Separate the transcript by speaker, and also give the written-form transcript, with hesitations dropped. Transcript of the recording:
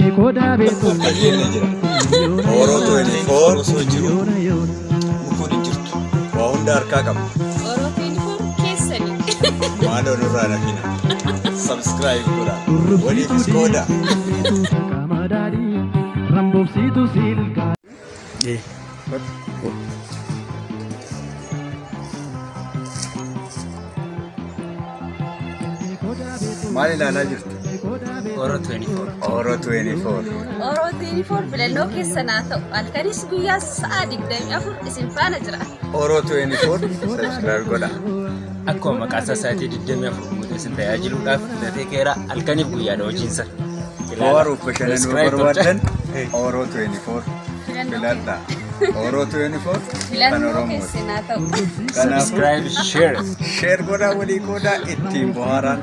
Speaker 1: Dhageenya jira. Orootoo Yuunifoor osoo jiru mukuun hin jirtu. Waa hunda harkaa qabna.
Speaker 2: Orootoo Yuunifoor keessanii.
Speaker 1: Maaloo nurraa nafina. Subscribe godha. Waliifis qooda. Maal ilaalaa jirtu?
Speaker 3: Orootoo Yuunifoor.
Speaker 1: Orootoo Yuunifoor.
Speaker 2: Orootoo Yuunifoor filannoo keessan haa ta'u halkanis guyyaa sa'a 24 isin faana jira.
Speaker 1: Orootoo Yuunifoor subscribe godha.
Speaker 3: Akkuma maqaa isaatii 24 guutuu isin tajaajiluudhaaf filatee keera halkaniif guyyaadha hojiinsa.
Speaker 1: Waaruuf bashannanuu barbaadan Orootoo Yuunifoor filadha. Orootoo Yuunifoor kan
Speaker 2: Filannoo
Speaker 1: Oromooti.
Speaker 2: keessan haa ta'u.
Speaker 1: Kanaafuu
Speaker 3: Subscribe, share.
Speaker 1: share godhaa walii qoodaa ittiin bohaaraan.